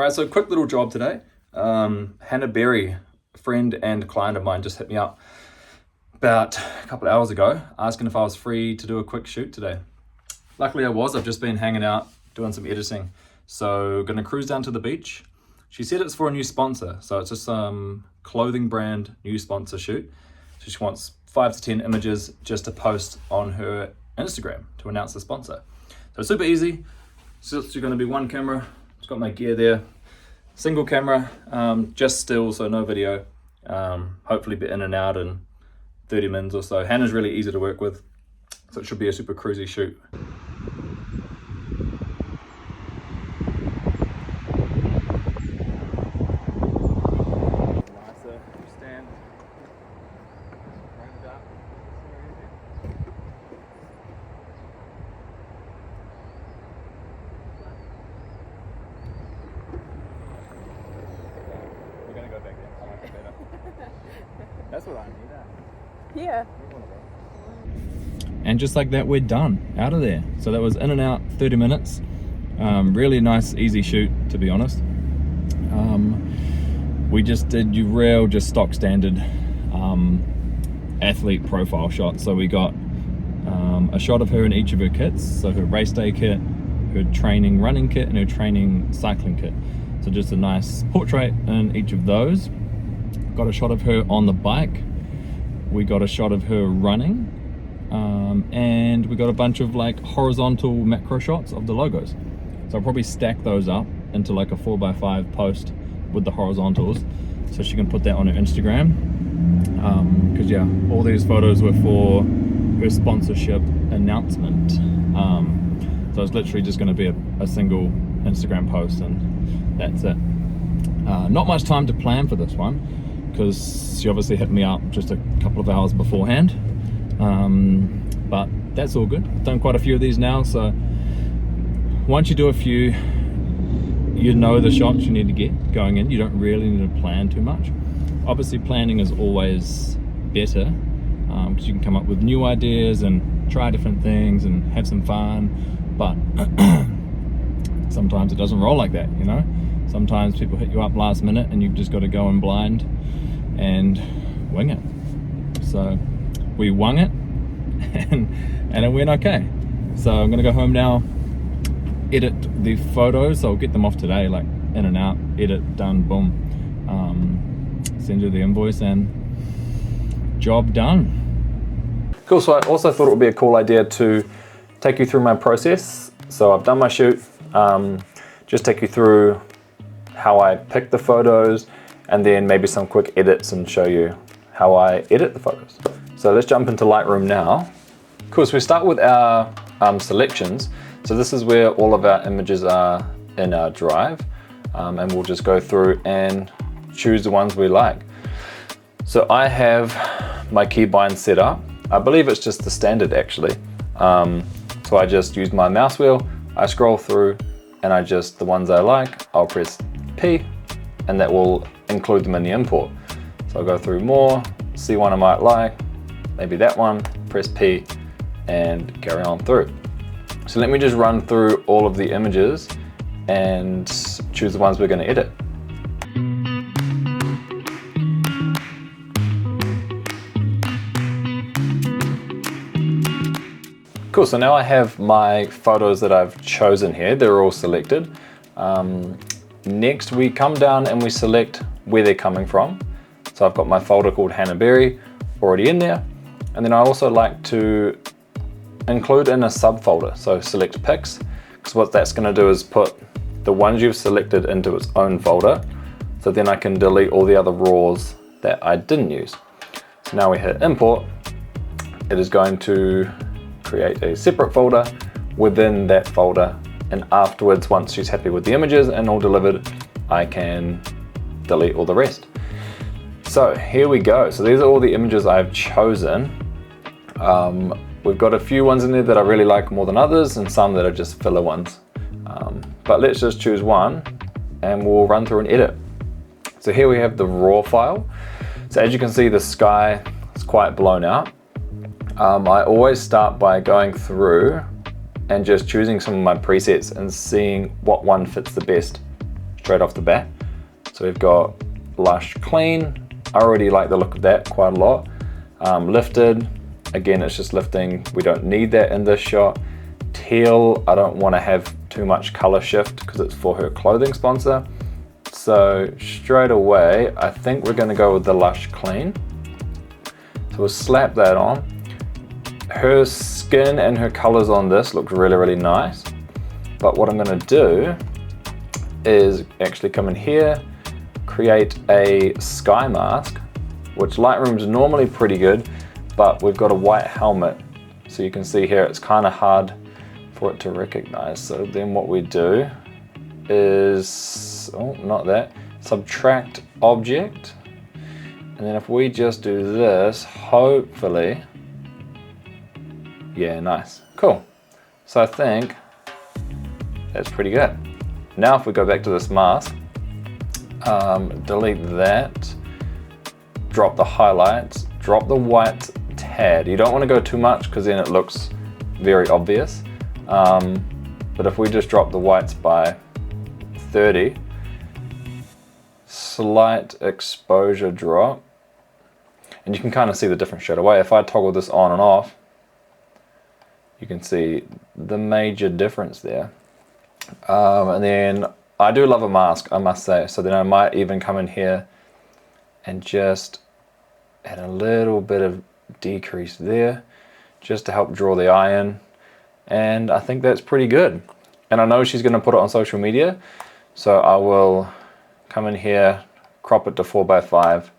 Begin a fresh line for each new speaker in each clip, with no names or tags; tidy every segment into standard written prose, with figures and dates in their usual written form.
All right, so quick little job today. Hannah Berry, a friend and client of mine, just hit me up about a couple of hours ago asking if I was free to do a quick shoot today. Luckily I was. I've just been hanging out doing some editing, so gonna cruise down to the beach. She said it's for a new sponsor, so it's just some clothing brand new sponsor shoot. So she wants 5 to 10 images just to post on her Instagram to announce the sponsor. So super easy. So it's gonna be one camera. It's got my gear there, single camera, just still, so no video. Hopefully be in and out in 30 minutes or so. Hannah's really easy to work with, so it should be a super cruisy shoot. That's what I need.
Yeah.
And just like that, we're done, out of there. So that was in and out, 30 minutes. Really nice, easy shoot, to be honest. We just did real, just stock standard athlete profile shots. So we got a shot of her in each of her kits. So her race day kit, her training running kit, and her training cycling kit. So just a nice portrait in each of those. Got a shot of her on the bike. We got a shot of her running. And we got a bunch of like horizontal macro shots of the logos. So I'll probably stack those up into like a 4x5 post with the horizontals, so she can put that on her Instagram. Because yeah, all these photos were for her sponsorship announcement. So it's literally just going to be a single Instagram post, and that's it. Not much time to plan for this one, because she obviously hit me up just a couple of hours beforehand. But that's all good. I've done quite a few of these now, so once you do a few, you know the shots you need to get going in. You don't really need to plan too much. Obviously planning is always better, because you can come up with new ideas and try different things and have some fun, but sometimes it doesn't roll like that, you know? Sometimes people hit you up last minute and you've just got to go in blind and wing it. So we wung it and it went okay. So I'm gonna go home now, edit the photos. So I'll get them off today, like in and out, edit, done, boom. Send you the invoice and job done. Cool, so I also thought it would be a cool idea to take you through my process. So I've done my shoot, just take you through how I pick the photos, and then maybe some quick edits and show you how I edit the photos. So let's jump into Lightroom now. Cool, so we start with our selections. So this is where all of our images are in our drive, and we'll just go through and choose the ones we like. So I have my keybind set up. I believe it's just the standard actually. So I just use my mouse wheel, I scroll through, and the ones I like, I'll press P, and that will include them in the import. So I'll go through more, see one I might like, maybe that one, press P, and carry on through. So let me just run through all of the images and choose the ones we're going to edit. Cool, so now I have my photos that I've chosen here. They're all selected. Next we come down and we select where they're coming from. So I've got my folder called Hannah Berry already in there. And then I also like to include in a subfolder. So select pics, because what that's going to do is put the ones you've selected into its own folder. So then I can delete all the other raws that I didn't use. So now we hit import. It is going to create a separate folder within that folder, and afterwards, once she's happy with the images and all delivered, I can delete all the rest. So here we go. So these are all the images I've chosen. We've got a few ones in there that I really like more than others, and some that are just filler ones. But let's just choose one and we'll run through and edit. So here we have the raw file. So as you can see, the sky is quite blown out. I always start by going through and just choosing some of my presets and seeing what one fits the best straight off the bat. So we've got Lush Clean. I already like the look of that quite a lot. Lifted, again, it's just lifting. We don't need that in this shot. Teal, I don't want to have too much color shift because it's for her clothing sponsor. So straight away, I think we're going to go with the Lush Clean. So we'll slap that on. Her skin and her colors on this look really, really nice. But what I'm going to do is actually come in here, create a sky mask, which Lightroom's normally pretty good, but we've got a white helmet. So you can see here, it's kind of hard for it to recognize. So then what we do is, oh, not that, subtract object. And then if we just do this, hopefully, yeah, nice, cool. So I think that's pretty good. Now if we go back to this mask, delete that, drop the highlights, drop the white tad. You don't want to go too much because then it looks very obvious. But if we just drop the whites by 30, slight exposure drop, and you can kind of see the difference straight away. If I toggle this on and off, you can see the major difference there. And then I do love a mask, I must say. So then I might even come in here and just add a little bit of decrease there, just to help draw the eye in. And I think that's pretty good. And I know she's going to put it on social media, so I will come in here, crop it to 4:5,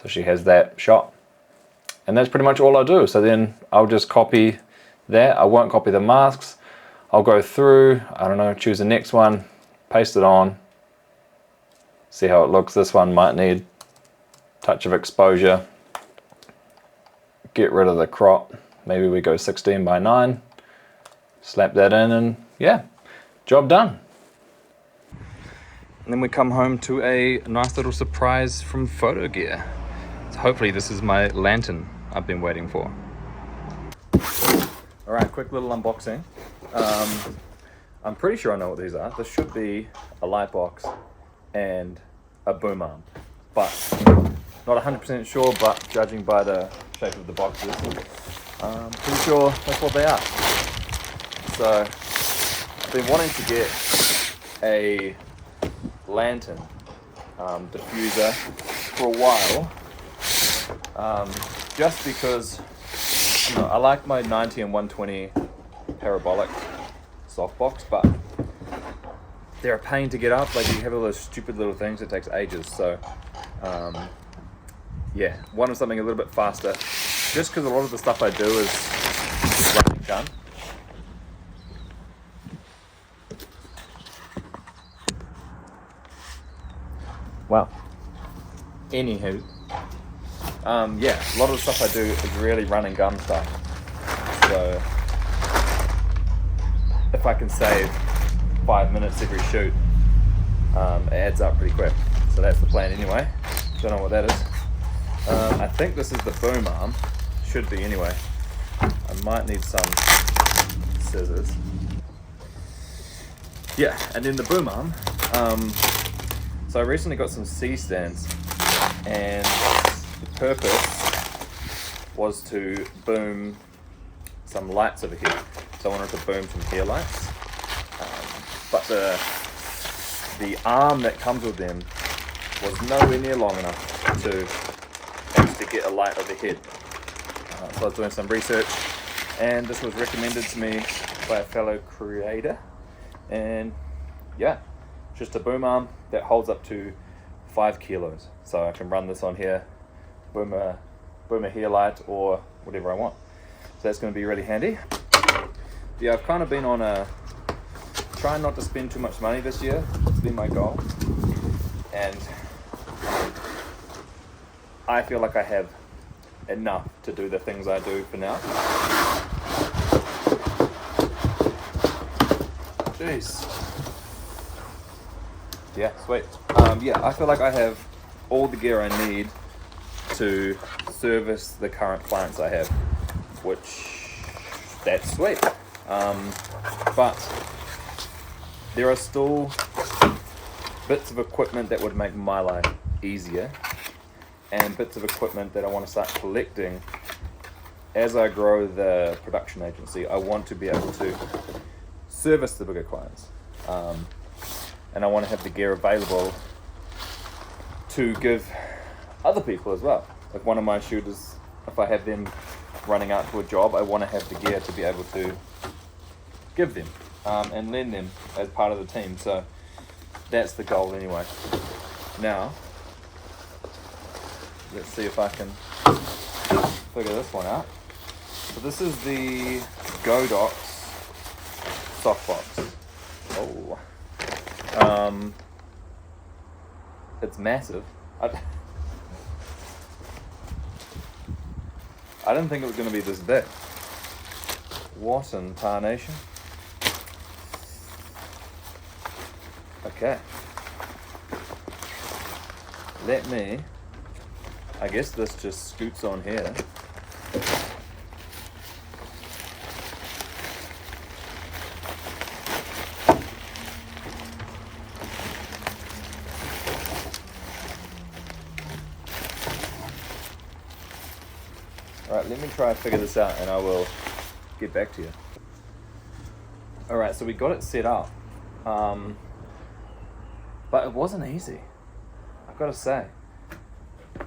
so she has that shot. And that's pretty much all I'll do. So then I'll just copy that. I won't copy the masks. I'll go through, I don't know, choose the next one, paste it on, see how it looks. This one might need a touch of exposure. Get rid of the crop. Maybe we go 16:9. Slap that in and yeah, job done. And then we come home to a nice little surprise from Photo Gear. So hopefully this is my lantern I've been waiting for. All right, quick little unboxing. I'm pretty sure I know what these are. This should be a light box and a boom arm, but not 100% sure, but judging by the shape of the boxes, I'm pretty sure that's what they are. So I've been wanting to get a lantern diffuser for a while, just because, you know, I like my 90 and 120 parabolic softbox, but they're a pain to get up. Like, you have all those stupid little things, it takes ages. So yeah, wanted something a little bit faster, just because a lot of the stuff I do is running gun. Wow. Anywho, yeah, a lot of the stuff I do is really run and gun stuff. So if I can save 5 minutes every shoot, it adds up pretty quick. So that's the plan anyway. Don't know what that is. I think this is the boom arm. Should be anyway. I might need some scissors. Yeah, and then the boom arm. So I recently got some C-stands, and the purpose was to boom some lights over here. So I wanted to boom some hair lights. But the arm that comes with them was nowhere near long enough to actually get a light overhead. So I was doing some research, and this was recommended to me by a fellow creator. And yeah, just a boom arm that holds up to 5 kilos. So I can run this on here, boom a hair light or whatever I want. So that's going to be really handy. Yeah, I've kind of been on a trying not to spend too much money this year. It's been my goal, and I feel like I have enough to do the things I do for now. Jeez. Yeah, sweet. Yeah, I feel like I have all the gear I need to service the current clients I have, which that's sweet. But there are still bits of equipment that would make my life easier, and bits of equipment that I want to start collecting as I grow the production agency. I want to be able to service the bigger clients, and I want to have the gear available to give other people as well. Like one of my shooters, if I have them running out to a job, I want to have the gear to be able to give them and lend them as part of the team. So that's the goal anyway. Now, let's see if I can figure this one out. So this is the Godox softbox. Oh, it's massive. I didn't think it was going to be this big. What in tarnation? Okay. Let me, I guess this just scoots on here. Alright, let me try and figure this out and I will get back to you. Alright, so we got it set up. But it wasn't easy. I've got to say.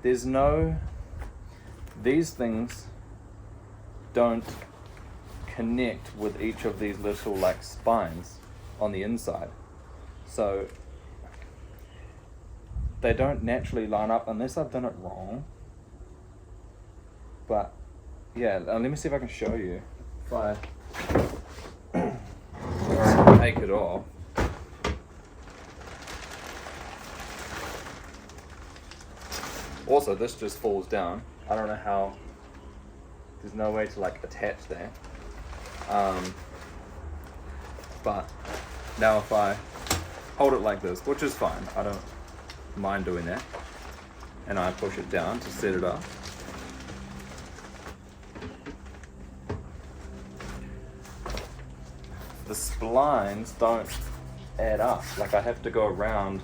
These things don't connect with each of these little like spines on the inside. So they don't naturally line up unless I've done it wrong. But yeah, let me see if I can show you. If I take it off. Also, this just falls down. I don't know how. There's no way to like attach that. But now if I hold it like this, which is fine, I don't mind doing that, and I push it down to set it up. The splines don't add up. Like I have to go around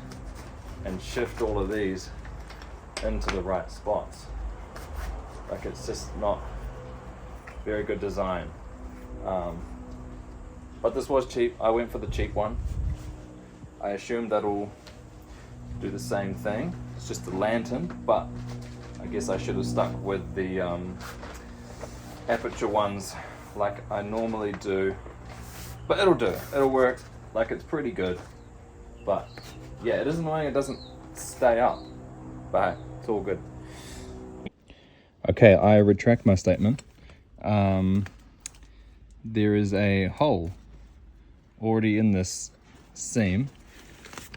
and shift all of these into the right spots. Like it's just not very good design. But this was cheap. I went for the cheap one. I assumed that'll do the same thing. It's just a lantern, but I guess I should have stuck with the aperture ones like I normally do. But it'll do. It'll work. Like it's pretty good. But yeah, it is annoying it doesn't stay up. But hey, it's all good. Okay, I retract my statement. There is a hole already in this seam,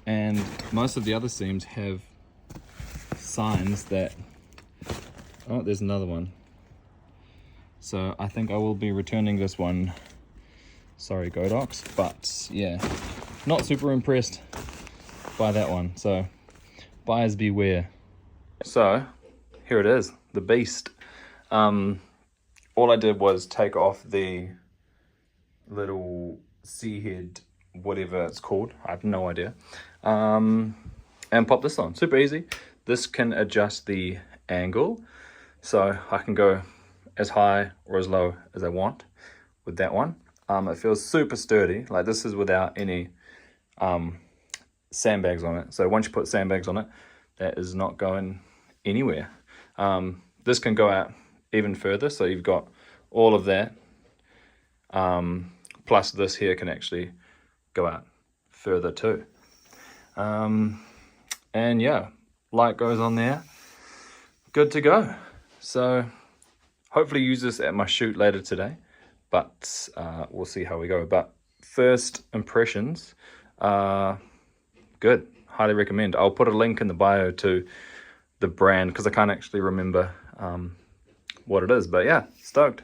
and most of the other seams have signs that, oh, there's another one. So I think I will be returning this one. Sorry, Godox, but yeah, not super impressed by that one. So buyers beware. So here it is, the beast. All I did was take off the little sea head, whatever it's called, I have no idea, and pop this on. Super easy. This can adjust the angle, so I can go as high or as low as I want with that one. It feels super sturdy. Like this is without any sandbags on it. So once you put sandbags on it, that is not going anywhere. This can go out even further. So you've got all of that. Plus this here can actually go out further too. And yeah, light goes on there. Good to go. So hopefully use this at my shoot later today. But we'll see how we go. But first impressions are good. Highly recommend. I'll put a link in the bio to the brand because I can't actually remember what it is. But yeah, stoked.